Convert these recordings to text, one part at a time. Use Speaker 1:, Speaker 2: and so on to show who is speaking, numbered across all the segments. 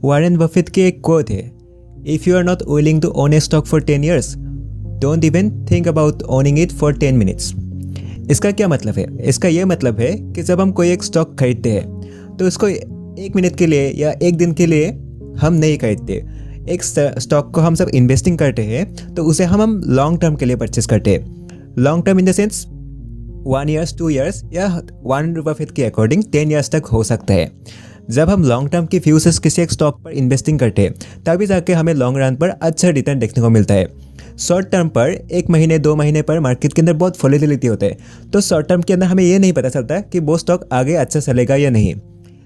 Speaker 1: Warren Buffett की एक quote है, if you are not willing to own a stock for 10 years, don't even think about owning it for 10 minutes। इसका क्या मतलब है? इसका ये मतलब है कि जब हम कोई एक स्टॉक खरीदते हैं तो उसको 1 मिनट के लिए या 1 दिन के लिए हम नहीं खरीदते। एक स्टॉक को हम सब इन्वेस्टिंग करते हैं तो उसे हम लॉन्ग टर्म के लिए परचेस करते हैं। Long term in the sense 1 year 2 years या वॉरेन बफेट के अकॉर्डिंग 10 years तक हो सकता है। जब हम लॉन्ग टर्म की व्यू से किसी एक स्टॉक पर इन्वेस्टिंग करते हैं तभी जाके हमें लॉन्ग रन पर अच्छा रिटर्न देखने को मिलता है। शॉर्ट टर्म पर 1 महीने 2 महीने पर मार्केट के अंदर बहुत वोलेटिलिटी होता है, तो शॉर्ट टर्म के अंदर हमें ये नहीं पता चलता कि वो स्टॉक आगे अच्छा चलेगा या नहीं।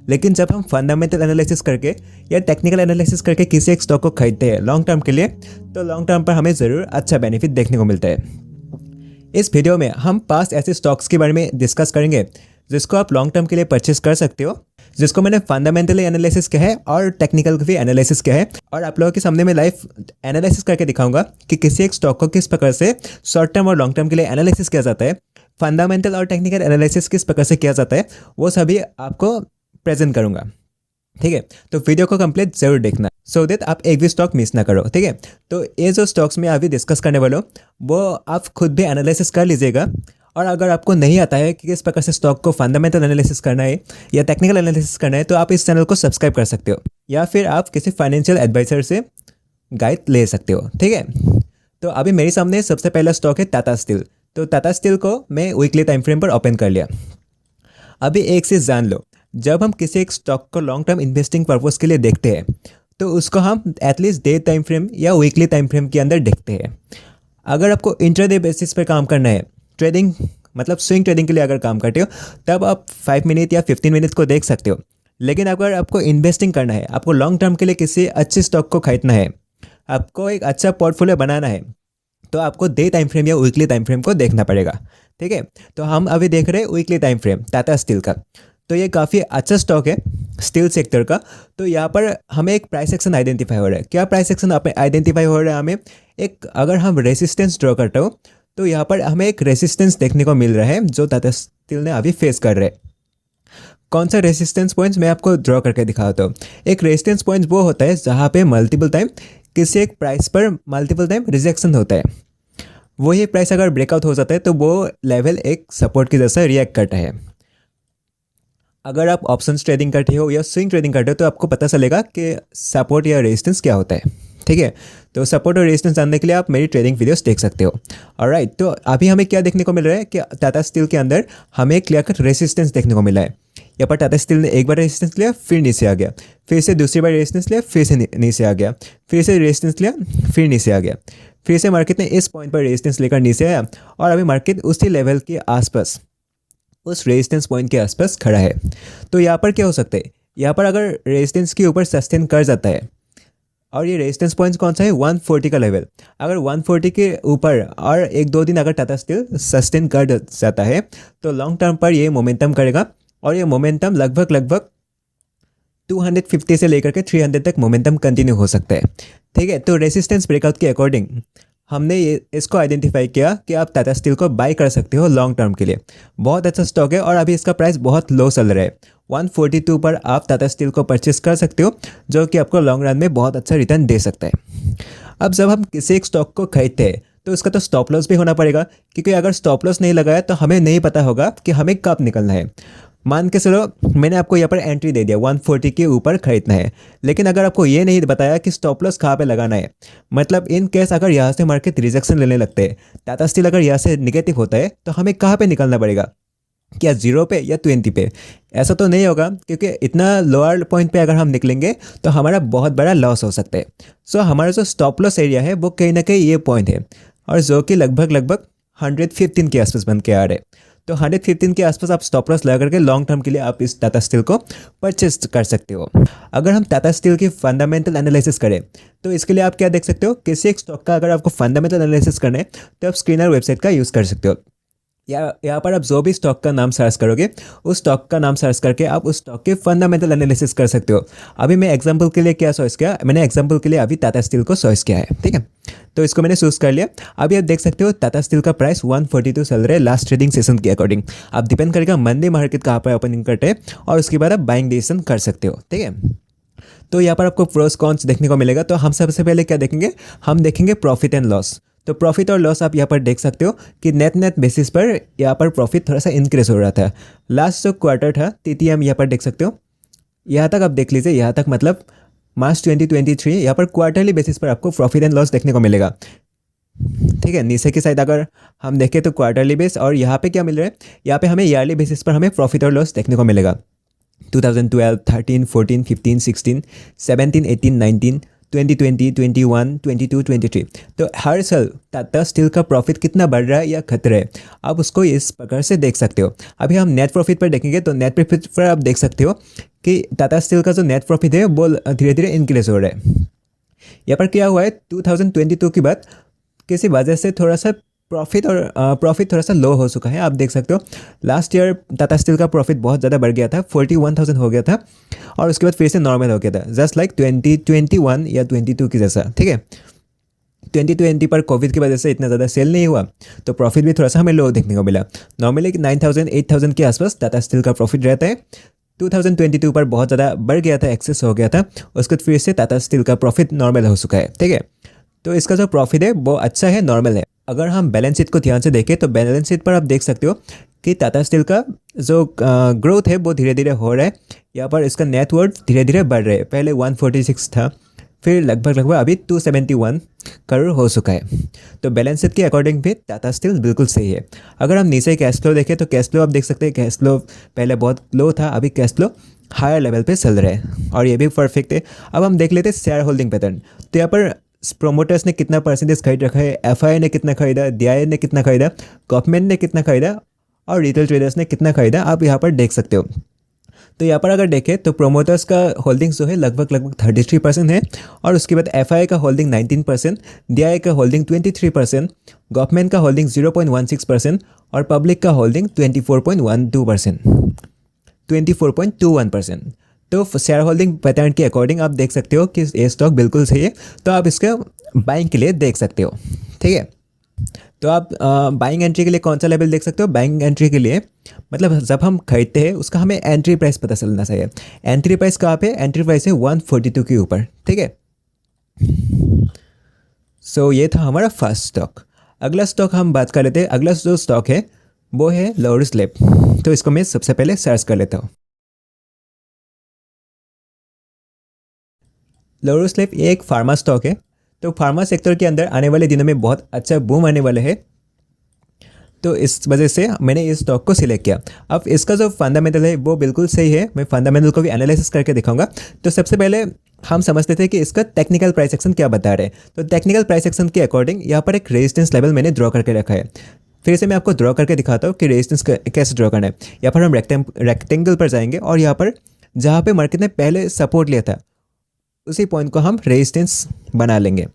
Speaker 1: लेकिन जब हम फंडामेंटल एनालिसिस करके या टेक्निकल एनालिसिस करके किसी एक स्टॉक को खरीदते हैं लॉन्ग टर्म के लिए, तो लॉन्ग टर्म पर हमें ज़रूर अच्छा बेनिफिट देखने को मिलता है। इस वीडियो में हम 5 ऐसे स्टॉक्स के बारे में डिस्कस करेंगे जिसको आप लॉन्ग टर्म के लिए परचेस कर सकते हो, जिसको मैंने फंडामेंटली एनालिसिस किया है और टेक्निकल भी एनालिसिस किया है, और आप लोगों के सामने मैं लाइव एनालिसिस करके दिखाऊंगा कि किसी एक स्टॉक को किस प्रकार से शॉर्ट टर्म और लॉन्ग टर्म के लिए एनालिसिस किया जाता है, फंडामेंटल और टेक्निकल एनालिसिस किस प्रकार से किया जाता है, वो सभी आपको प्रेजेंट करूंगा। ठीक है, तो वीडियो को कंप्लीट जरूर देखना सो दैट आप एक भी स्टॉक मिस ना करो। ठीक है, तो ये जो स्टॉक्स में अभी डिस्कस करने वाले हो वो आप खुद भी एनालिसिस कर लीजिएगा, और अगर आपको नहीं आता है कि किस प्रकार से स्टॉक को फंडामेंटल एनालिसिस करना है या टेक्निकल एनालिसिस करना है, तो आप इस चैनल को सब्सक्राइब कर सकते हो या फिर आप किसी फाइनेंशियल एडवाइजर से गाइड ले सकते हो। ठीक है, तो अभी मेरे सामने सबसे पहला स्टॉक है टाटा स्टील। तो टाटा स्टील को मैं वीकली टाइम फ्रेम पर ओपन कर लिया। अभी एक चीज़ जान लो, जब हम किसी एक स्टॉक को लॉन्ग टर्म इन्वेस्टिंग पर्पज़ के लिए देखते हैं तो उसको हम एटलीस्ट डे टाइम फ्रेम या वीकली टाइम फ्रेम के अंदर देखते हैं। अगर आपको इंट्राडे बेसिस पर काम करना है, ट्रेडिंग मतलब स्विंग ट्रेडिंग के लिए अगर काम करते हो, तब आप 5 मिनट या 15 मिनट को देख सकते हो। लेकिन अगर आपको इन्वेस्टिंग करना है, आपको लॉन्ग टर्म के लिए किसी अच्छे स्टॉक को खरीदना है, आपको एक अच्छा पोर्टफोलियो बनाना है, तो आपको डे टाइम फ्रेम या वीकली टाइम फ्रेम को देखना पड़ेगा। ठीक है, तो हम अभी देख रहे हैं weekly time frame Tata steel का। तो ये काफ़ी अच्छा स्टॉक है स्टील सेक्टर का। तो यहाँ पर हमें एक प्राइस एक्शन आइडेंटिफाई हो रहा है। क्या प्राइस एक्शन आइडेंटिफाई हो रहा है? हमें एक, अगर हम रेसिस्टेंस ड्रॉ करते हो तो यहाँ पर हमें एक रेसिस्टेंस देखने को मिल रहा है जो टाटा स्टील ने अभी फेस कर रहे हैं। कौन सा रेसिस्टेंस पॉइंट्स मैं आपको ड्रॉ करके दिखाता हूँ। एक रेजिस्टेंस पॉइंट वो होता है जहाँ पे मल्टीपल टाइम किसी एक प्राइस पर मल्टीपल टाइम रिजेक्शन होता है। वही प्राइस अगर ब्रेकआउट हो जाता है तो वो लेवल एक सपोर्ट की जैसा रिएक्ट करता है। अगर आप ऑप्शंस ट्रेडिंग करते हो या स्विंग ट्रेडिंग करते हो तो आपको पता चलेगा कि सपोर्ट या रेजिस्टेंस क्या होता है। ठीक है, तो सपोर्ट और रेजिस्टेंस जानने के लिए आप मेरी ट्रेडिंग वीडियोस देख सकते हो। ऑलराइट, तो अभी हमें क्या देखने को मिल रहा है कि टाटा स्टील के अंदर हमें क्लियर कट रेजिस्टेंस देखने को मिला है। यहाँ पर टाटा स्टील ने एक बार रेजिस्टेंस लिया, फिर नीचे आ गया, फिर से दूसरी बार रेजिस्टेंस लिया, फिर से नीचे आ गया, फिर से रेजिस्टेंस लिया, फिर नीचे आ गया, फिर से मार्केट ने इस पॉइंट पर रेजिस्टेंस लेकर नीचे आया, और अभी मार्केट उसी लेवल के आसपास, उस रेजिस्टेंस पॉइंट के आसपास खड़ा है। तो यहाँ पर क्या हो सकता है? यहाँ पर अगर रेजिस्टेंस के ऊपर सस्टेन कर जाता है, और ये रेजिस्टेंस पॉइंट कौन सा है? 140 का लेवल। अगर 140 के ऊपर और 1-2 दिन अगर टाटा स्टील सस्टेन कर जाता है तो लॉन्ग टर्म पर ये मोमेंटम करेगा, और ये मोमेंटम लगभग 250 से लेकर के 300 तक मोमेंटम कंटिन्यू हो सकता है। ठीक है, तो रेजिस्टेंस ब्रेकआउट के अकॉर्डिंग हमने इसको आइडेंटिफाई किया कि आप टाटा स्टील को बाय कर सकते हो लॉन्ग टर्म के लिए। बहुत अच्छा स्टॉक है और अभी इसका प्राइस बहुत लो चल रहा है। 142 पर आप टाटा स्टील को परचेस कर सकते हो, जो कि आपको लॉन्ग रन में बहुत अच्छा रिटर्न दे सकता है। अब जब हम किसी एक स्टॉक को खरीदते हैं तो उसका तो स्टॉप लॉस भी होना पड़ेगा, क्योंकि अगर स्टॉप लॉस नहीं लगाया तो हमें नहीं पता होगा कि हमें कब निकलना है। मान के चलो मैंने आपको यहाँ पर एंट्री दे दिया 140 के ऊपर खरीदना है, लेकिन अगर आपको ये नहीं बताया कि स्टॉप लॉस कहाँ पे लगाना है, मतलब इन केस अगर यहाँ से मार्केट रिजेक्शन लेने लगते हैं, टाटा स्टील अगर यहाँ से निगेटिव होता है, तो हमें कहाँ पे निकलना पड़ेगा? क्या 0 पे या 20 पे? ऐसा तो नहीं होगा, क्योंकि इतना लोअर पॉइंट पे अगर हम निकलेंगे तो हमारा बहुत बड़ा लॉस हो सकता है। सो हमारा जो स्टॉप लॉस एरिया है वो कहीं ना कहीं ये पॉइंट है, और जो कि लगभग 115 के आसपास बन के आ रहे हैं। तो 115 के आसपास आप स्टॉप लॉस लगा करके लॉन्ग टर्म के लिए आप इस टाटा स्टील को परचेस कर सकते हो। अगर हम टाटा स्टील की फंडामेंटल एनालिसिस करें तो इसके लिए आप क्या देख सकते हो? किसी एक स्टॉक का अगर आपको फंडामेंटल एनालिसिस करना है तो आप स्क्रीनर वेबसाइट का यूज़ कर सकते हो। यहाँ पर आप जो भी स्टॉक का नाम सर्च करोगे, उस स्टॉक का नाम सर्च करके आप उस स्टॉक के फंडामेंटल एनालिसिस कर सकते हो। अभी मैं एग्जांपल के लिए क्या चॉइस किया? मैंने एग्जांपल के लिए अभी टाटा स्टील को चॉइस किया है। ठीक है, तो इसको मैंने चूज कर लिया। अभी आप देख सकते हो टाटा स्टील का प्राइस 142 चल रहा है लास्ट ट्रेडिंग सेशन के अकॉर्डिंग। आप डिपेंड करेगा मंडे मार्केट कहाँ पर ओपनिंग करते हैं, और उसके बाद आप बाइंग डिसीजन कर सकते हो। ठीक है, तो यहाँ पर आपको प्रोस कॉन्स देखने को मिलेगा। तो हम सबसे पहले क्या देखेंगे, हम देखेंगे प्रॉफिट एंड लॉस। तो प्रॉफिट और लॉस आप यहाँ पर देख सकते हो कि नेट बेसिस पर यहाँ पर प्रॉफिट थोड़ा सा इंक्रीज हो रहा था। लास्ट जो क्वार्टर था TTM यहाँ पर देख सकते हो, यहाँ तक आप देख लीजिए, यहाँ तक मतलब मार्च 2023, यहाँ पर क्वार्टरली बेसिस पर आपको प्रॉफिट एंड लॉस देखने को मिलेगा। ठीक है, नीचे की साइड अगर हम देखें तो क्वार्टरली बेस, और यहाँ पे क्या मिल रहा है, यहाँ पे हमें ईयरली बेसिस पर हमें प्रॉफिट और लॉस देखने को मिलेगा। 2012, 13, 14, 15, 16, 17, 18, 19, 2020, 21, 22, 23। तो हर साल टाटा स्टील का प्रॉफिट कितना बढ़ रहा है या घट रहा है, आप उसको इस प्रकार से देख सकते हो। अभी हम नेट प्रॉफिट पर देखेंगे, तो नेट प्रॉफिट पर आप देख सकते हो कि टाटा स्टील का जो नेट प्रॉफिट है वो धीरे धीरे इंक्रीज हो रहा है। यहाँ पर क्या हुआ है, 2022 के बाद किसी वजह से थोड़ा सा प्रॉफिट थोड़ा सा लो हो चुका है। आप देख सकते हो लास्ट ईयर टाटा स्टील का प्रॉफिट बहुत ज़्यादा बढ़ गया था, 41,000 हो गया था, और उसके बाद फिर से नॉर्मल हो गया था, जस्ट लाइक 2021 या 22 की जैसा। ठीक है, 2020 पर कोविड की वजह से इतना ज़्यादा सेल नहीं हुआ, तो प्रॉफिट भी थोड़ा सा हमें लो देखने को मिला। नॉर्मली 9,000 8,000 के आसपास टाटा स्टील का प्रॉफिट रहता है। 2022 पर बहुत ज़्यादा बढ़ गया था, एक्सेस हो गया था, उसके बाद फिर से टाटा स्टील का प्रॉफिट नॉर्मल हो चुका है। ठीक है, तो इसका जो प्रॉफिट है वो अच्छा है, नॉर्मल है। अगर हम बैलेंस शीट को ध्यान से देखें तो बैलेंस शीट पर आप देख सकते हो कि टाटा स्टील का जो ग्रोथ है वो धीरे धीरे हो रहा है। यहाँ पर इसका नेटवर्थ धीरे धीरे बढ़ रहा है, पहले 146 था, फिर लगभग अभी 271 करोड़ हो चुका है। तो बैलेंस शीट के अकॉर्डिंग भी टाटा स्टील बिल्कुल सही है। अगर हम नीचे कैश फ्लो देखें तो कैश फ्लो आप देख सकते हैं, कैश फ्लो पहले बहुत लो था, अभी कैश फ्लो हायर लेवल पे चल रहा है, और ये भी परफेक्ट है। अब हम देख लेते हैं शेयर होल्डिंग पैटर्न। तो यहाँ पर प्रोमोटर्स ने कितना परसेंटेज खरीद रखा है, FII ने कितना खरीदा, DII ने कितना खरीदा, गवर्नमेंट ने कितना खरीदा, और रिटेल ट्रेडर्स ने कितना खरीदा, आप यहाँ पर देख सकते हो। तो यहाँ पर अगर देखें तो प्रोमोटर्स का होल्डिंग्स जो है लगभग 33% है, और उसके बाद FII का होल्डिंग 19%, DII का होल्डिंग 23%, गवर्नमेंट का होल्डिंग 0.16%, और पब्लिक का होल्डिंग 24.21%। तो शेयर होल्डिंग पैटर्न के अकॉर्डिंग आप देख सकते हो कि ये स्टॉक बिल्कुल सही है, तो आप इसका बाइंग के लिए देख सकते हो। ठीक है, तो आप बाइंग एंट्री के लिए कौन सा लेवल देख सकते हो, बाइंग एंट्री के लिए मतलब जब हम खरीदते हैं उसका हमें एंट्री प्राइस पता चलना चाहिए। एंट्री प्राइस कहाँ पे, एंट्री प्राइस है 142 के ऊपर। ठीक है, सो ये था हमारा फर्स्ट स्टॉक। अगला स्टॉक हम बात कर लेते हैं। अगला जो स्टॉक है वो है लॉरस लैब। तो इसको मैं सबसे पहले सर्च कर लेता हूँ। लॉरस लैब ये एक फार्मा स्टॉक है। तो फार्मा सेक्टर के अंदर आने वाले दिनों में बहुत अच्छा बूम आने वाला है, तो इस वजह से मैंने इस स्टॉक को सिलेक्ट किया। अब इसका जो फंडामेंटल है वो बिल्कुल सही है, मैं फंडामेंटल को भी एनालिसिस करके दिखाऊंगा। तो सबसे पहले हम समझते थे कि इसका टेक्निकल प्राइस एक्शन क्या बता रहे हैं। तो टेक्निकल प्राइस एक्शन के अकॉर्डिंग यहाँ पर एक रेजिस्टेंस लेवल मैंने ड्रॉ करके रखा है। फिर से मैं आपको ड्रॉ करके दिखाता हूँ कि रेजिस्टेंस कैसे ड्रॉ करना है। यहाँ पर हम रेक्टेंगल पर जाएंगे, और यहाँ पर जहाँ पर मार्केट ने पहले सपोर्ट लिया था उसी पॉइंट को हम रेजिस्टेंस बना लेंगे।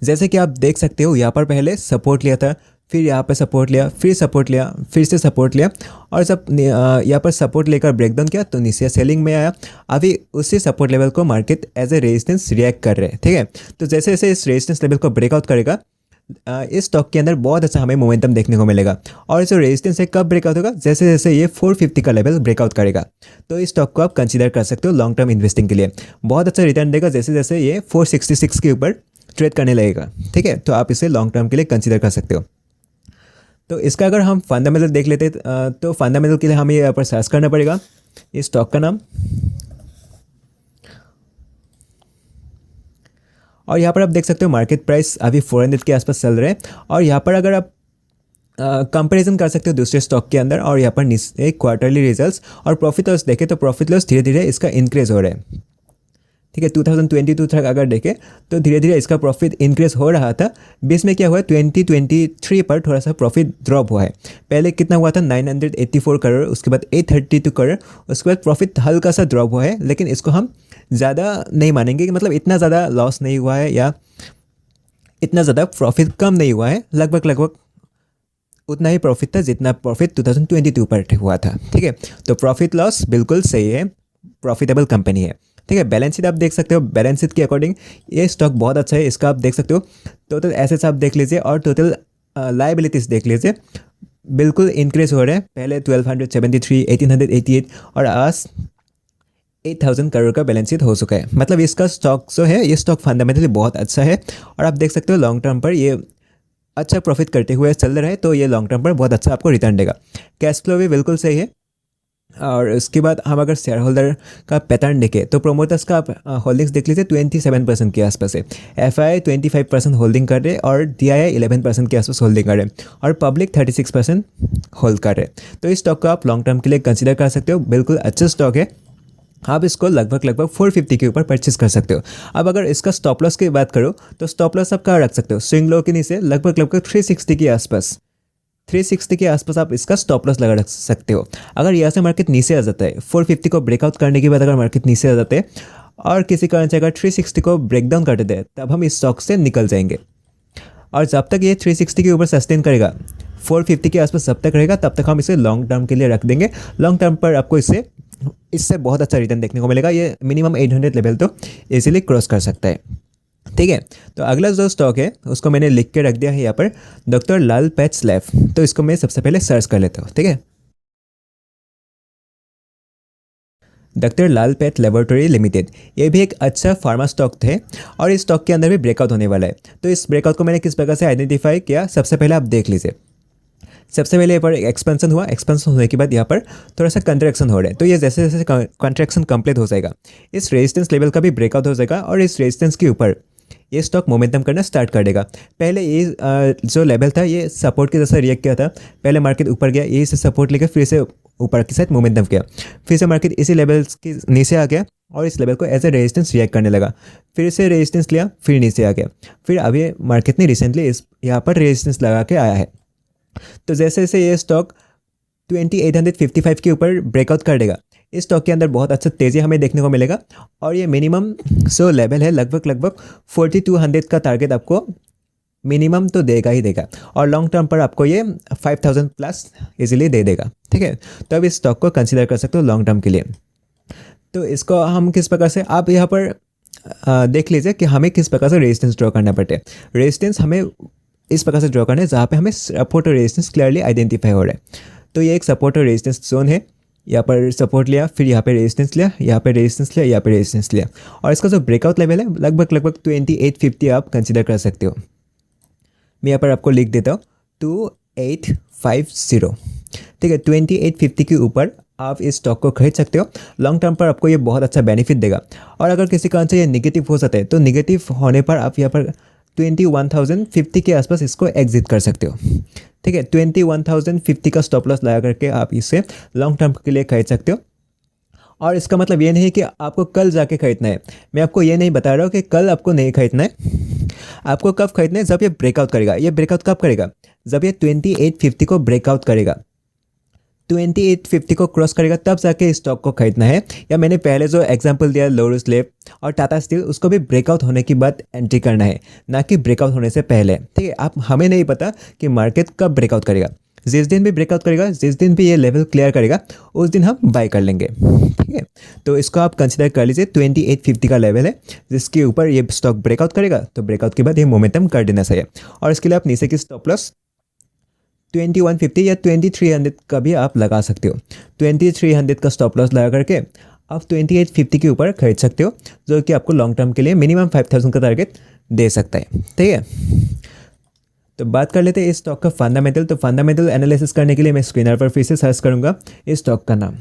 Speaker 1: जैसे कि आप देख सकते हो यहाँ पर पहले सपोर्ट लिया था, फिर यहाँ पर सपोर्ट लिया, फिर सपोर्ट लिया, फिर से सपोर्ट लिया, और जब यहाँ पर सपोर्ट लेकर ब्रेकडाउन किया तो नीचे सेलिंग में आया। अभी उसी सपोर्ट लेवल को market as a resistance react कर रहे हैं। ठीक है, तो जैसे जैसे इस रेजिस्टेंस लेवल को ब्रेकआउट करेगा इस स्टॉक के अंदर बहुत अच्छा हमें मोमेंटम देखने को मिलेगा। और जो रेजिस्टेंस है कब ब्रेकआउट होगा, जैसे जैसे ये 450 का लेवल ब्रेकआउट करेगा, तो इस स्टॉक को आप कंसीडर कर सकते हो लॉन्ग टर्म इन्वेस्टिंग के लिए। बहुत अच्छा रिटर्न देगा जैसे जैसे ये 466 के ऊपर ट्रेड करने लगेगा। ठीक है, तो आप इसे लॉन्ग टर्म के लिए कंसीडर कर सकते हो। तो इसका अगर हम फंडामेंटल देख लेते तो फंडामेंटल के लिए हमें यहाँ पर सर्च करना पड़ेगा इस स्टॉक का नाम, और यहाँ पर आप देख सकते हो मार्केट प्राइस अभी 400 के आसपास चल रहे हैं। और यहाँ पर अगर आप कंपैरिजन कर सकते हो दूसरे स्टॉक के अंदर, और यहाँ पर एक क्वार्टरली रिजल्ट्स और प्रॉफिट लॉस देखें तो प्रॉफिट लॉस धीरे धीरे इसका इंक्रीज हो रहा है। ठीक है, 2022 तक अगर देखें तो धीरे धीरे इसका प्रॉफिट इंक्रीज हो रहा था। बीच में क्या हुआ, 2023 पर थोड़ा सा प्रॉफिट ड्रॉप हुआ है। पहले कितना हुआ था 984 करोड़, उसके बाद 832 करोड़, उसके बाद प्रॉफिट हल्का सा ड्रॉप हुआ है। लेकिन इसको हम ज़्यादा नहीं मानेंगे कि मतलब इतना ज़्यादा लॉस नहीं हुआ है या इतना ज़्यादा प्रॉफिट कम नहीं हुआ है, लगभग उतना ही प्रॉफिट था जितना प्रॉफिट 2022 पर हुआ था। ठीक है, तो प्रॉफिट लॉस बिल्कुल सही है, प्रॉफिटेबल कंपनी है। ठीक है, बैलेंस शीट आप देख सकते हो, बैलेंस शीट के अकॉर्डिंग ये स्टॉक बहुत अच्छा है, इसका आप देख सकते हो। टोटल एसेट्स आप देख लीजिए और टोटल लायबिलिटीज़ देख लीजिए, बिल्कुल इंक्रीज हो रहे हैं। पहले 1273, 1888 और आज 8,000 करोड़ का बैलेंस शीट हो चुका है। मतलब इसका स्टॉक जो है ये स्टॉक फंडामेंटली बहुत अच्छा है और आप देख सकते हो लॉन्ग टर्म पर ये अच्छा प्रॉफिट करते हुए चल रहा है, तो ये लॉन्ग टर्म पर बहुत अच्छा आपको रिटर्न देगा। कैश फ्लो भी बिल्कुल सही है। और उसके बाद हम अगर शेयर होल्डर का पैटर्न देखें तो प्रोमोटर्स का आप होल्डिंग्स देख लीजिए 27% के आसपास है। FI 25% होल्डिंग कर रहे और DII 11% के आसपास होल्डिंग कर रहे और पब्लिक 36% होल्ड कर रहे। तो इस स्टॉक को आप लॉन्ग टर्म के लिए कंसिडर कर सकते हो, बिल्कुल अच्छा स्टॉक है। आप इसको लगभग 450 के ऊपर परचेस कर सकते हो। अब अगर इसका स्टॉप लॉस की बात करो तो स्टॉप लॉस आप कहाँ रख सकते हो, स्विंग लो के नीचे लगभग 360 के आसपास, 360 के आसपास आप इसका स्टॉप लॉस लगा रख सकते हो। अगर यहाँ से मार्केट नीचे आ जाता है 450 को ब्रेकआउट करने के बाद अगर मार्केट नीचे आ जाते हैं और किसी कारण से अगर 360 को ब्रेक डाउन कर देते हैं तब हम इस स्टॉक से निकल जाएंगे। और जब तक ये 360 के ऊपर सस्टेन करेगा 450 के आसपास जब तक रहेगा तब तक हम इसे लॉन्ग टर्म के लिए रख देंगे। लॉन्ग टर्म पर आपको इससे बहुत अच्छा रिटर्न देखने को मिलेगा। ये मिनिमम 800 लेवल तो इजीली क्रॉस कर सकता है। ठीक है, तो अगला जो स्टॉक है उसको मैंने लिख के रख दिया है यहाँ पर, डॉक्टर लाल पैथ्स लैब। तो इसको मैं सबसे पहले सर्च कर लेता हूँ। ठीक है, डॉक्टर लाल पैथ लेबोरेटरी लिमिटेड, ये भी एक अच्छा फार्मा स्टॉक थे और इस स्टॉक के अंदर भी ब्रेकआउट होने वाला है। तो इस ब्रेकआउट को मैंने किस प्रकार से आइडेंटिफाई किया, सबसे पहले आप देख लीजिए। सबसे पहले यहाँ पर एक्सपेंशन हुआ, एक्सपेंशन होने के बाद यहाँ पर थोड़ा सा कंट्रैक्शन हो रहा है। तो ये जैसे जैसे कंट्रैक्शन कंप्लीट हो जाएगा इस रेजिस्टेंस लेवल का भी ब्रेकआउट हो जाएगा और इस रेजिस्टेंस के ऊपर ये स्टॉक मोमेंटम करना स्टार्ट कर देगा। पहले ये जो लेवल था ये सपोर्ट के जैसा रिएक्ट किया था, पहले मार्केट ऊपर गया, यही से सपोर्ट लेकर फिर से ऊपर की साइड मोमेंटम किया, फिर से मार्केट इसी लेवल के नीचे आ गया और इस लेवल को एज ए रेजिस्टेंस रिएक्ट करने लगा, फिर से रेजिस्टेंस लिया, फिर नीचे आ गया, फिर अभी मार्केट ने रिसेंटली इस यहाँ पर रेजिस्टेंस लगा के आया है। तो जैसे जैसे ये स्टॉक 2855 के ऊपर ब्रेकआउट कर देगा इस स्टॉक के अंदर बहुत अच्छा तेज़ी हमें देखने को मिलेगा और ये मिनिमम जो लेवल है लगभग 4200 का टारगेट आपको मिनिमम तो देगा ही देगा और लॉन्ग टर्म पर आपको ये 5000 प्लस इजीली दे देगा। ठीक है, तो अब इस स्टॉक को कंसीडर कर सकते हो लॉन्ग टर्म के लिए। तो इसको हम किस प्रकार से, आप यहाँ पर देख लीजिए कि हमें किस प्रकार से रेजिस्टेंस ड्रॉ करना पड़ता है। रेजिस्टेंस हमें इस प्रकार से ड्रॉ करना है जहाँ पे हमें सपोर्ट और रेजिस्टेंस क्लियरली आइडेंटिफाई हो रहा है। तो ये एक सपोर्ट और रेजिस्टेंस जोन है, यहाँ पर सपोर्ट लिया, फिर यहाँ पे रेजिस्टेंस लिया, यहाँ पे रेजिस्टेंस लिया, यहाँ पे रेजिस्टेंस लिया और इसका जो ब्रेकआउट लेवल है लगभग 2850 आप कंसिडर कर सकते हो। मैं यहाँ पर आपको लिख देता हूँ 2850। ठीक है, 2850 के ऊपर आप इस स्टॉक को खरीद सकते हो। लॉन्ग टर्म पर आपको ये बहुत अच्छा बेनिफिट देगा और अगर किसी कारण से ये निगेटिव हो जाता है तो निगेटिव होने पर आप यहाँ पर 21,050 के आसपास इसको एग्जिट कर सकते हो। ठीक है, 21,050 का स्टॉप लॉस लगा करके आप इसे लॉन्ग टर्म के लिए खरीद सकते हो। और इसका मतलब ये नहीं कि आपको कल जाके खरीदना है, मैं आपको ये नहीं बता रहा हूँ कि कल आपको नहीं खरीदना है। आपको कब खरीदना है, जब ये ब्रेकआउट करेगा। ये ब्रेकआउट कब करेगा, जब ये 2850 को ब्रेकआउट करेगा, 2850 को क्रॉस करेगा तब जाके स्टॉक को खरीदना है। या मैंने पहले जो एग्जांपल दिया लोरस लैब और टाटा स्टील, उसको भी ब्रेकआउट होने के बाद एंट्री करना है, ना कि ब्रेकआउट होने से पहले। ठीक है, आप हमें नहीं पता कि मार्केट कब ब्रेकआउट करेगा, जिस दिन भी ब्रेकआउट करेगा, जिस दिन भी ये लेवल क्लियर करेगा उस दिन हम बाय कर लेंगे। ठीक है, तो इसको आप कंसिडर कर लीजिए 2850 का लेवल है जिसके ऊपर ये स्टॉक ब्रेकआउट करेगा तो ब्रेकआउट के बाद ये मोमेंटम कर देना चाहिए। और इसके लिए आप नीचे की स्टॉप लॉस 2150 या 2300 का भी आप लगा सकते हो। 2300 का स्टॉप लॉस लगा करके आप 2850 के ऊपर खरीद सकते हो, जो कि आपको लॉन्ग टर्म के लिए मिनिमम 5000 का टारगेट दे सकता है। ठीक है, तो बात कर लेते हैं इस स्टॉक का फंडामेंटल। तो फंडामेंटल एनालिसिस करने के लिए मैं स्क्रीनर पर फिर से सर्च करूंगा इस स्टॉक का नाम।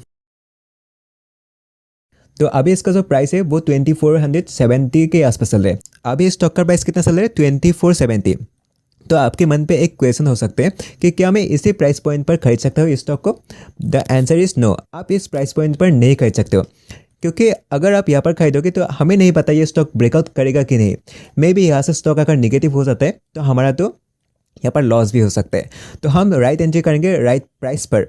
Speaker 1: तो अभी इसका जो प्राइस है वो 2470 के आसपास चल रहा है। अभी इस स्टॉक का प्राइस कितना चल रहा है, 2470। तो आपके मन पे एक क्वेश्चन हो सकते हैं कि क्या मैं इसी प्राइस पॉइंट पर खरीद सकता हूँ इस स्टॉक को। द आंसर इज नो, आप इस प्राइस पॉइंट पर नहीं खरीद सकते हो, क्योंकि अगर आप यहाँ पर खरीदोगे तो हमें नहीं पता ये स्टॉक ब्रेकआउट करेगा कि नहीं। मे बी यहाँ से स्टॉक अगर निगेटिव हो जाता है तो हमारा तो यहाँ पर लॉस भी हो सकता है। तो हम राइट एंट्री करेंगे राइट प्राइस पर,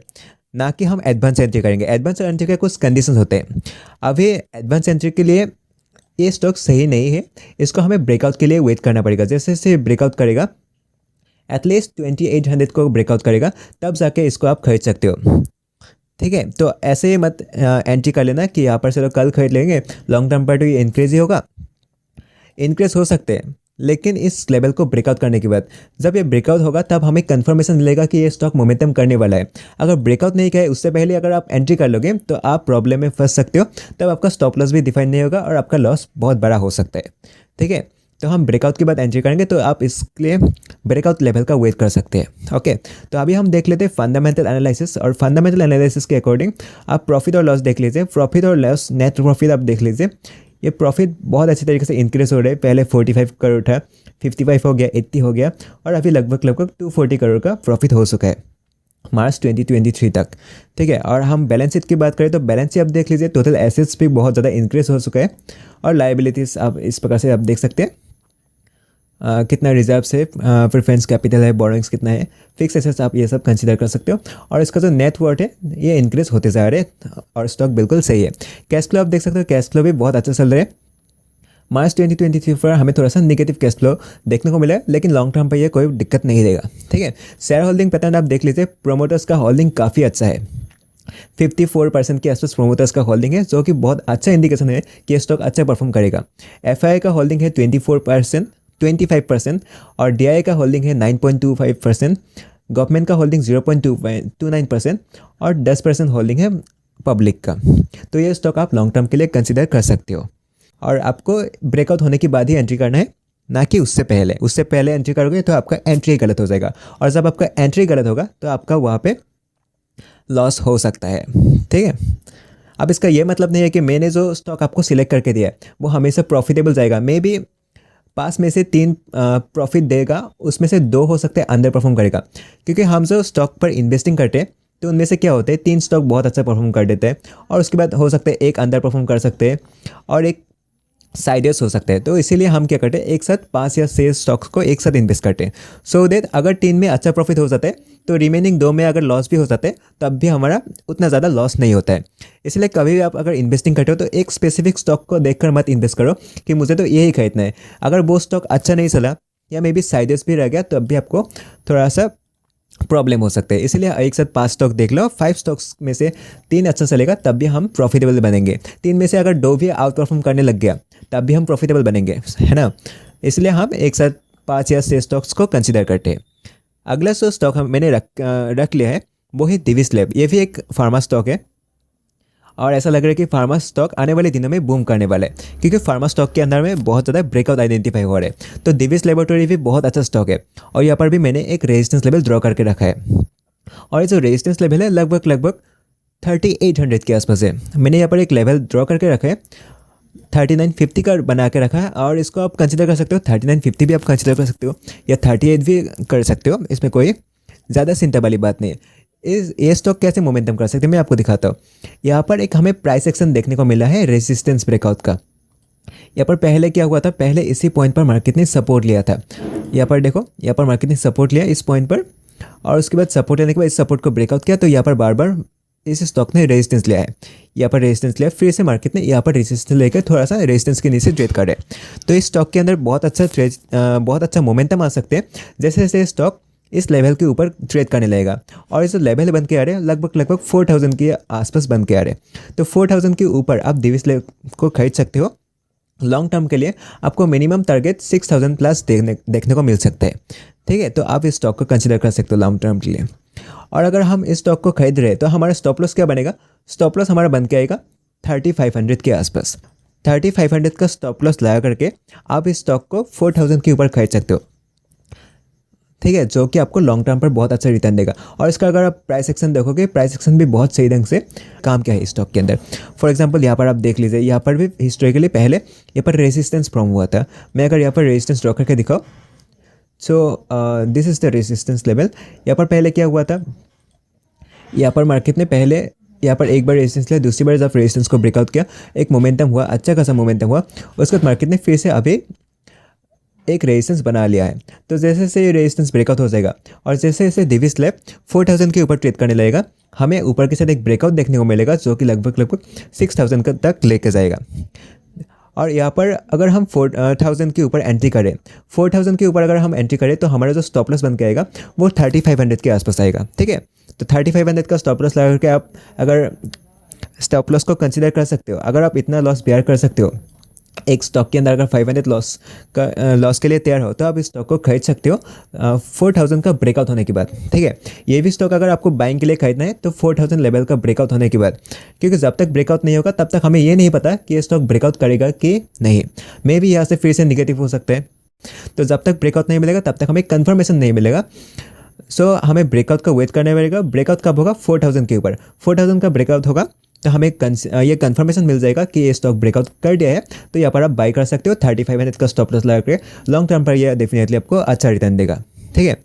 Speaker 1: ना कि हम एडवांस एंट्री करेंगे। एडवांस एंट्री के कुछ कंडीशंस होते हैं। अभी एडवांस एंट्री के लिए ये स्टॉक सही नहीं है, इसको हमें ब्रेकआउट के लिए वेट करना पड़ेगा। जैसे जैसे ब्रेकआउट करेगा, एटलीस्ट 2800 को ब्रेकआउट करेगा, तब जाके इसको आप खरीद सकते हो। ठीक है, तो ऐसे ही मत एंट्री कर लेना कि यहाँ पर चलो कल खरीद लेंगे, लॉन्ग टर्म पर तो ये इंक्रीज ही होगा। इंक्रीज हो सकते हैं लेकिन इस लेवल को ब्रेकआउट करने के बाद जब ये ब्रेकआउट होगा तब हमें कंफर्मेशन मिलेगा कि ये स्टॉक मोमेंटम करने वाला है। अगर ब्रेकआउट नहीं किया उससे पहले अगर आप एंट्री कर लोगे तो आप प्रॉब्लम में फंस सकते हो, तब आपका स्टॉप लॉस भी डिफाइन नहीं होगा और आपका लॉस बहुत बड़ा हो सकता है। ठीक है, तो हम ब्रेकआउट के बाद एंट्री करेंगे, तो आप इसके लिए ब्रेकआउट लेवल का वेट कर सकते हैं। ओके, तो अभी हम देख लेते हैं फंडामेंटल एनालिसिस, और फंडामेंटल एनालिसिस के अकॉर्डिंग आप प्रॉफिट और लॉस देख लीजिए। प्रॉफिट और लॉस, नेट प्रॉफिट आप देख लीजिए। ये प्रॉफिट बहुत अच्छी तरीके से इंक्रीज हो रहा है। पहले 45 करोड़ था, 55 हो गया, 80 हो गया, और अभी लगभग 240 करोड़ का प्रॉफिट हो चुका है मार्च 2023 तक। ठीक है, और हम बैलेंस शीट की बात करें तो बैलेंस शीट आप देख लीजिए, टोटल एसेट्स भी बहुत ज़्यादा इंक्रीज हो चुका है, और लाइबिलिटीज़ आप इस प्रकार से आप देख सकते हैं। कितना रिजर्व्स है, प्रेफरेंस कैपिटल है, बोरोइंग्स कितना है, फिक्स एसेट्स आप ये सब कंसीडर कर सकते हो। और इसका जो नेट वर्थ है ये इंक्रीज होते जा रहे हैं, और स्टॉक बिल्कुल सही है। कैश फ्लो आप देख सकते हो, कैश फ्लो भी बहुत अच्छा चल रहा है। मार्च 2023 पर हमें थोड़ा सा नेगेटिव कैश फ्लो देखने को मिला है, लेकिन लॉन्ग टर्म पर ये कोई दिक्कत नहीं देगा। ठीक है, शेयर होल्डिंग पैटर्न आप देख लीजिए। प्रोमोटर्स का होल्डिंग काफ़ी अच्छा है, 54% के आसपास प्रोमोटर्स का होल्डिंग है, जो कि बहुत अच्छा इंडिकेशन है कि स्टॉक अच्छा परफॉर्म करेगा। एफआईआई का होल्डिंग है 25%, और डीआई का होल्डिंग है 9.25%, गवर्नमेंट का होल्डिंग 0.29%, और 10% होल्डिंग है पब्लिक का। तो ये स्टॉक आप लॉन्ग टर्म के लिए कंसिडर कर सकते हो, और आपको ब्रेकआउट होने के बाद ही एंट्री करना है, ना कि उससे पहले। उससे पहले एंट्री करोगे तो आपका एंट्री गलत हो जाएगा, और जब आपका एंट्री गलत होगा तो आपका वहाँ पे लॉस हो सकता है। ठीक है, अब इसका ये मतलब नहीं है कि मैंने जो स्टॉक आपको सिलेक्ट करके दिया है वो हमेशा प्रॉफिटेबल जाएगा। मे बी 5 में से 3 प्रॉफिट देगा, उसमें से 2 हो सकते हैं अंडर परफॉर्म करेगा, क्योंकि हम जो स्टॉक पर इन्वेस्टिंग करते हैं तो उनमें से क्या होते हैं, 3 स्टॉक बहुत अच्छा परफॉर्म कर देते हैं, और उसके बाद हो सकता है एक अंडर परफॉर्म कर सकते हैं, और एक साइडर्स हो सकते हैं। तो इसीलिए हम क्या करते हैं, एक साथ 5 या 6 स्टॉक्स को एक साथ इन्वेस्ट करते हैं, सो दैट अगर 3 में अच्छा प्रॉफिट हो जाता है तो रिमेनिंग 2 में अगर लॉस भी हो जाते हैं तब भी हमारा उतना ज़्यादा लॉस नहीं होता है। इसलिए कभी भी आप अगर इन्वेस्टिंग करते हो तो एक स्पेसिफिक स्टॉक को देखकर मत इन्वेस्ट करो कि मुझे तो यही खरीदना है। अगर वो स्टॉक अच्छा नहीं चला या मे बी साइडर्स भी रह गया तो अब भी आपको थोड़ा सा प्रॉब्लम हो सकते हैं। इसलिए एक साथ 5 स्टॉक देख लो, 5 स्टॉक्स में से 3 अच्छा चलेगा तब भी हम प्रॉफिटेबल बनेंगे। 3 में से अगर 2 भी आउट परफॉर्म करने लग गया तब भी हम प्रॉफिटेबल बनेंगे, है ना। इसलिए हम एक साथ 5 या 6 स्टॉक्स को कंसिडर करते हैं। अगला जो स्टॉक मैंने रख लिया है वो है दिविस लैब। ये भी एक फार्मा स्टॉक है, और ऐसा लग रहा है कि फार्मा स्टॉक आने वाले दिनों में बूम करने वाला है, क्योंकि फार्मा स्टॉक के अंदर में बहुत ज़्यादा ब्रेकआउट आइडेंटिफाई हो रहा है। तो दिविस लेबोरेटरी भी बहुत अच्छा स्टॉक है, और यहाँ पर भी मैंने एक रेजिस्टेंस लेवल ड्रॉ करके रखा है, और ये जो रेजिस्टेंस लेवल है लगभग 3800 के आसपास है। मैंने यहाँ पर एक लेवल ड्रॉ करके रखा है, 3950 का बना के रखा है, और इसको आप कंसिडर कर सकते हो। 3950 भी आप कंसिडर कर सकते हो, या 38 भी कर सकते हो, इसमें कोई ज़्यादा चिंता वाली बात नहीं है। ये स्टॉक कैसे मोमेंटम कर सकते हैं मैं आपको दिखाता हूँ। यहाँ पर एक हमें प्राइस एक्शन देखने को मिला है रेजिस्टेंस ब्रेकआउट का। यहाँ पर पहले क्या हुआ था, पहले इसी पॉइंट पर मार्केट ने सपोर्ट लिया था। यहाँ पर देखो, यहाँ पर मार्केट ने सपोर्ट लिया इस पॉइंट पर, और उसके बाद सपोर्ट लेने के बाद इस सपोर्ट को ब्रेकआउट किया, तो यहाँ पर बार बार इस स्टॉक ने रेजिस्टेंस लिया है। यहाँ पर रेजिस्टेंस लिया, फिर से मार्केट ने यहाँ पर रेजिस्टेंस लेकर थोड़ा सा रेजिस्टेंस के नीचे ट्रेड करे। तो इस स्टॉक के अंदर बहुत अच्छा मोमेंटम आ सकते हैं जैसे जैसे स्टॉक इस लेवल के ऊपर ट्रेड करने लगेगा। और इस लेवल बन के आ रहे हैं लगभग 4000 के आसपास बन के आ रहे हैं। तो 4000 के ऊपर आप दिविस लैब को खरीद सकते हो। लॉन्ग टर्म के लिए आपको मिनिमम टारगेट 6000 प्लस देखने को मिल सकता है। ठीक है, तो आप इस स्टॉक को कंसिडर कर सकते हो लॉन्ग टर्म के लिए। और अगर हम इस स्टॉक को खरीद रहे हैं तो हमारा स्टॉप लॉस क्या बनेगा, स्टॉप लॉस हमारा बन के आएगा 3500 के आसपास। 3500 का स्टॉप लॉस लगा करके आप इस स्टॉक को 4000 के ऊपर खरीद सकते हो। ठीक है, जो कि आपको लॉन्ग टर्म पर बहुत अच्छा रिटर्न देगा। और इसका अगर आप प्राइस एक्शन देखोगे, प्राइस एक्शन भी बहुत सही ढंग से काम किया है स्टॉक के अंदर। फॉर एग्जांपल यहाँ पर आप देख लीजिए, यहाँ पर भी हिस्टोरिकली पहले यहाँ पर रेजिस्टेंस फॉर्म हुआ था। मैं अगर यहाँ पर रेजिस्टेंस ड्रॉ करके दिखाऊँ, so this is the resistance level. यहाँ पर पहले क्या हुआ था, यहाँ पर मार्केट ने पहले यहाँ पर एक बार रेजिस्टेंस लिया, दूसरी बार जब रेजिस्टेंस को ब्रेकआउट किया, एक मोमेंटम हुआ, अच्छा खासा मोमेंटम हुआ। उसके बाद मार्केट ने फिर से अभी एक रेजिस्टेंस बना लिया है। तो जैसे जैसे ये रेजिस्टेंस ब्रेकआउट हो जाएगा और जैसे जैसे दिविस लैब 4000 के ऊपर ट्रेड करने लगेगा, हमें ऊपर के साथ एक ब्रेकआउट देखने को मिलेगा जो कि लगभग 6000 तक लेके जाएगा। और यहाँ पर अगर हम 4000 के ऊपर एंट्री करें, 4000 के ऊपर अगर हम एंट्री करें तो हमारा जो स्टॉप लॉस बन के आएगा वो 3500 के आसपास आएगा। ठीक है, तो 3500 का स्टॉप लॉस लगा करके आप अगर स्टॉप लॉस को कंसिडर कर सकते हो, अगर आप इतना लॉस बेयर कर सकते हो एक स्टॉक के अंदर अगर 500 लॉस के लिए तैयार हो तो आप इस स्टॉक को खरीद सकते हो 4000 का ब्रेकआउट होने के बाद। ठीक है, ये भी स्टॉक अगर आपको बाइंग के लिए खरीदना है तो 4000 लेवल का ब्रेकआउट होने के बाद, क्योंकि जब तक ब्रेकआउट नहीं होगा तब तक हमें ये नहीं पता कि ये स्टॉक ब्रेकआउट करेगा कि नहीं, मे भी यहाँ से फिर से निगेटिव हो सकते हैं। तो जब तक ब्रेकआउट नहीं मिलेगा तब तक हमें कन्फर्मेशन नहीं मिलेगा। सो हमें ब्रेकआउट का वेट करना पड़ेगा। ब्रेकआउट कब होगा? 4000 के ऊपर 4000 का ब्रेकआउट होगा तो हमें ये कंफर्मेशन मिल जाएगा कि ये स्टॉक ब्रेकआउट कर दिया है, तो यहाँ पर आप बाई कर सकते हो 3500 का स्टॉप लॉस लगा के। लॉन्ग टर्म पर ये डेफिनेटली आपको अच्छा रिटर्न देगा। ठीक है,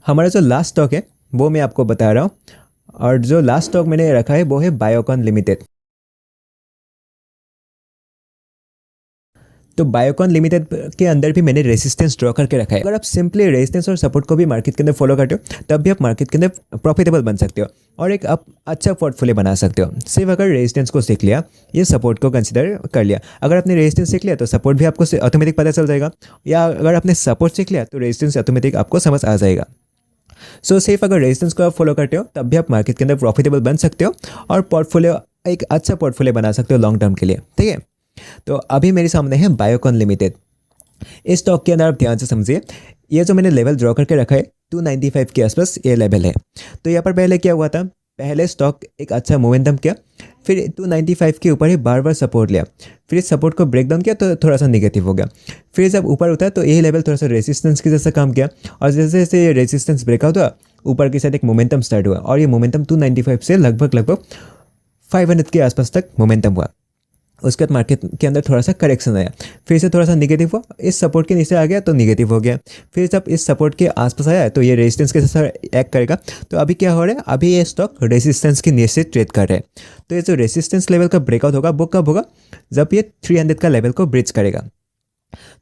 Speaker 1: हमारा जो लास्ट स्टॉक है वो मैं आपको बता रहा हूँ, और जो लास्ट स्टॉक मैंने रखा है वो है बायोकॉन लिमिटेड। तो बायोकॉन लिमिटेड के अंदर भी मैंने रेजिस्टेंस ड्रॉ करके रखा है। अगर आप सिंपली रेजिस्टेंस और सपोर्ट को भी मार्केट के अंदर फॉलो करते हो तब भी आप मार्केट के अंदर प्रॉफिटेबल बन सकते हो और एक आप अच्छा पोर्टफोलियो बना सकते हो। सिर्फ अगर रेजिस्टेंस को सीख लिया, ये सपोर्ट को कंसिडर कर लिया। अगर आपने रेजिस्टेंस सीख लिया तो सपोर्ट भी आपको ऑटोमेटिक पता चल जाएगा, या अगर आपने सपोर्ट सीख लिया तो रेजिस्टेंस ऑटोमेटिक आपको समझ आ जाएगा। सो सिर्फ अगर रेजिस्टेंस को आप फॉलो करते हो तब भी आप मार्केट के अंदर प्रॉफिटेबल बन सकते हो और पोर्टफोलियो एक अच्छा पोर्टफोलियो बना सकते हो लॉन्ग टर्म के लिए। ठीक है, तो अभी मेरे सामने है बायोकॉन लिमिटेड। इस स्टॉक के अंदर आप ध्यान से समझिए, ये जो मैंने लेवल ड्रॉ करके रखा है 295 के आसपास ये लेवल है। तो यहाँ पर पहले क्या हुआ था, पहले स्टॉक एक अच्छा मोमेंटम किया, फिर 295 के ऊपर ही बार बार सपोर्ट लिया, फिर सपोर्ट को ब्रेक डाउन किया तो थोड़ा सा निगेटिव हो गया। फिर जब ऊपर उठा तो ये लेवल थोड़ा सा रेजिस्टेंस की जैसा काम किया, और जैसे जैसे ये रेजिस्टेंस ब्रेकआउट हुआ ऊपर की साइड एक मोमेंटम स्टार्ट हुआ, और ये मोमेंटम 295 से लगभग 500 के आसपास तक मोमेंटम हुआ। उसके बाद मार्केट के अंदर थोड़ा सा करेक्शन आया, फिर से थोड़ा सा निगेटिव हुआ, इस सपोर्ट के नीचे आ गया तो निगेटिव हो गया, फिर जब इस सपोर्ट के आसपास आया तो ये रेजिस्टेंस के साथ एक्ट करेगा। तो अभी क्या हो रहा है, अभी ये स्टॉक रेजिस्टेंस के नीचे ट्रेड कर रहा है। तो ये जो रेजिस्टेंस लेवल का ब्रेकआउट होगा वो कब होगा, जब ये 300 का लेवल को ब्रिज करेगा।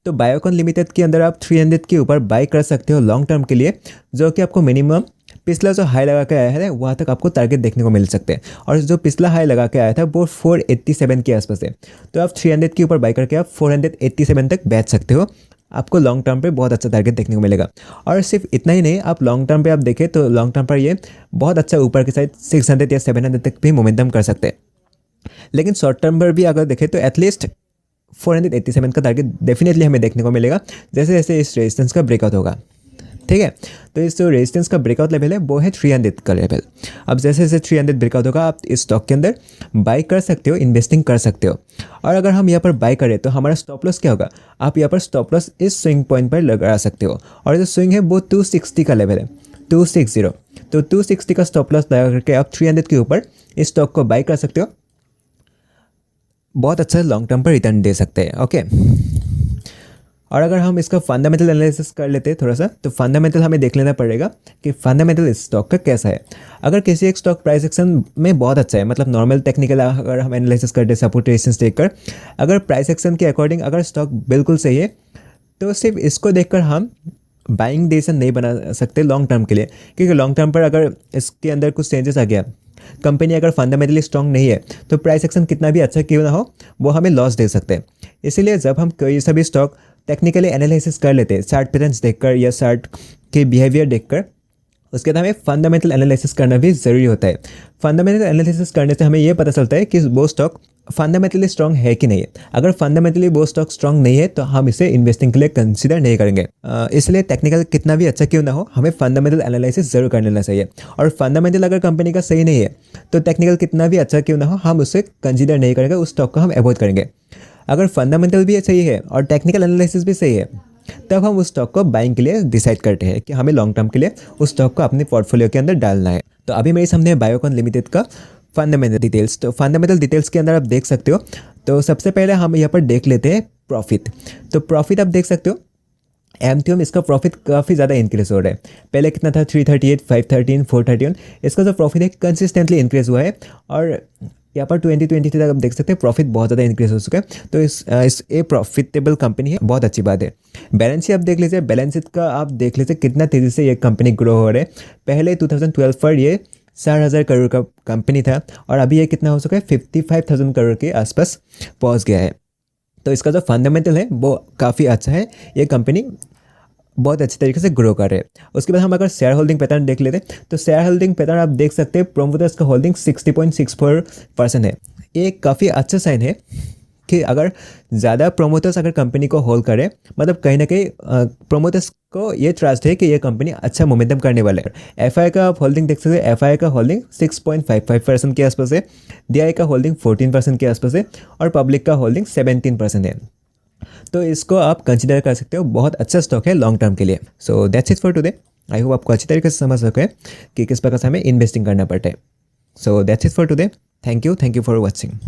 Speaker 1: तो बायोकॉन लिमिटेड के अंदर आप 300 के ऊपर बाई कर सकते हो लॉन्ग टर्म के लिए, जो कि आपको मिनिमम पिछला जो हाई लगा के आया है वहाँ तक आपको टारगेट देखने को मिल सकते हैं, और जो पिछला हाई लगा के आया था वो 487 के आसपास है। तो आप 300 के ऊपर बाई करके आप 487 तक बेच सकते हो, आपको लॉन्ग टर्म पे बहुत अच्छा टारगेट देखने को मिलेगा। और सिर्फ इतना ही नहीं, आप लॉन्ग टर्म पे आप देखें तो लॉन्ग टर्म पर ये बहुत अच्छा ऊपर की साइड 600 या 700 तक भी मोमेंटम कर सकते हैं। लेकिन शॉर्ट टर्म पर भी अगर देखें तो एटलीस्ट 487 का टारगेट डेफिनेटली हमें देखने को मिलेगा जैसे जैसे इस रेजिस्टेंस का ब्रेकआउट होगा। ठीक है, तो इस जो रेजिस्टेंस का ब्रेकआउट लेवल है वो है 300 का लेवल। अब जैसे जैसे 300 ब्रेकआउट होगा आप इस स्टॉक के अंदर बाई कर सकते हो, इन्वेस्टिंग कर सकते हो। और अगर हम यहाँ पर बाई करें तो हमारा स्टॉप लॉस क्या होगा, आप यहाँ पर स्टॉप लॉस इस स्विंग पॉइंट पर लगा सकते हो, और जो स्विंग है वो 260 का लेवल है, 260। तो 260 का स्टॉप लॉस लगा करके आप 300 के ऊपर इस स्टॉक को बाई कर सकते हो, बहुत अच्छा लॉन्ग टर्म पर रिटर्न दे सकते हैं। ओके, और अगर हम इसका फंडामेंटल एनालिसिस कर लेते हैं थोड़ा सा, तो फंडामेंटल हमें देख लेना पड़ेगा कि फंडामेंटल इस स्टॉक का कैसा है। अगर किसी एक स्टॉक प्राइस एक्शन में बहुत अच्छा है, मतलब नॉर्मल टेक्निकल अगर हम एनालिसिस करते हैं सपोर्ट रेजिस्टेंस देखकर, अगर प्राइस एक्शन के अकॉर्डिंग अगर स्टॉक बिल्कुल सही है तो सिर्फ इसको देखकर हम बाइंग डिसीजन नहीं बना सकते लॉन्ग टर्म के लिए, क्योंकि लॉन्ग टर्म पर अगर इसके अंदर कुछ चेंजेस आ गया, कंपनी अगर फंडामेंटली स्ट्रॉन्ग नहीं है तो प्राइस एक्शन कितना भी अच्छा क्यों ना हो वो हमें लॉस दे सकते हैं। इसीलिए जब हम कोई सभी स्टॉक टेक्निकली एनालिसिस कर लेते हैं चार्ट पैटर्न्स देखकर या चार्ट के बिहेवियर देखकर, उसके बाद हमें फंडामेंटल एनालिसिस करना भी ज़रूरी होता है। फंडामेंटल एनालिसिस करने से हमें ये पता चलता है कि वो स्टॉक फंडामेंटली स्ट्रॉन्ग है कि नहीं है। अगर फंडामेंटली वो स्टॉक स्ट्रॉन्ग नहीं है तो हम इसे इन्वेस्टिंग के लिए कंसिडर नहीं करेंगे। इसलिए टेक्निकल कितना भी अच्छा क्यों ना हो हमें फंडामेंटल एनालिसिस ज़रूर कर लेना चाहिए, और फंडामेंटल अगर कंपनी का सही नहीं है तो टेक्निकल कितना भी अच्छा क्यों ना हो हम उसे कंसिडर नहीं करेंगे, उस स्टॉक को हम अवॉइड करेंगे। अगर फंडामेंटल भी सही है और टेक्निकल एनालिसिस भी सही है तब हम उस स्टॉक को बाइंग के लिए डिसाइड करते हैं कि हमें लॉन्ग टर्म के लिए उस स्टॉक को अपने पोर्टफोलियो के अंदर डालना है। तो अभी मेरे सामने है बायोकॉन लिमिटेड का फंडामेंटल डिटेल्स। तो फंडामेंटल डिटेल्स के अंदर आप देख सकते हो, तो सबसे पहले हम यहाँ पर देख लेते हैं प्रॉफिट। तो प्रॉफिट आप देख सकते हो एमटीएम इसका प्रॉफिट काफ़ी ज़्यादा इंक्रीज हो रहा है। पहले कितना था 338, 513, 431, इसका जो प्रॉफिट है कंसिस्टेंटली इंक्रीज हुआ है, और यहाँ पर 2023 तक आप देख सकते हैं प्रॉफिट बहुत ज़्यादा इंक्रीज हो चुका है। तो इस ये प्रॉफिटेबल कंपनी है, बहुत अच्छी बात है। बैलेंस शीट आप देख लीजिए, बैलेंस शीट का आप देख लीजिए कितना तेज़ी से ये कंपनी ग्रो हो रहा है। पहले 2012 पर ये 4,000 करोड़ का कंपनी था, और अभी ये कितना हो चुका है 55,000 करोड़ के आसपास पहुँच गया है। तो इसका जो फंडामेंटल है वो काफ़ी अच्छा है, ये कंपनी बहुत अच्छे तरीके से ग्रो कर रहे हैं। उसके बाद हम अगर शेयर होल्डिंग पैटर्न देख लेते हैं तो शेयर होल्डिंग पैटर्न आप देख सकते हैं प्रोमोटर्स का होल्डिंग 60.64% है। ये काफ़ी अच्छा साइन है कि अगर ज़्यादा प्रोमोटर्स अगर कंपनी को होल्ड करे, मतलब कहीं ना कहीं प्रोमोटर्स को ये ट्रस्ट है कि ये कंपनी अच्छा मोमेंटम करने वाला है। एफआई का आप होल्डिंग देख सकते हैं, एफआई का होल्डिंग 6.55% के आसपास है, डीआई का होल्डिंग 14% के आसपास है और पब्लिक का होल्डिंग 17% है। तो इसको आप कंसिडर कर सकते हो, बहुत अच्छा स्टॉक है लॉन्ग टर्म के लिए। So that's it for today. I hope आपको अच्छी तरीके से समझ सके कि किस प्रकार से हमें इन्वेस्टिंग करना पड़ता है। So that's it for today. Thank you for watching.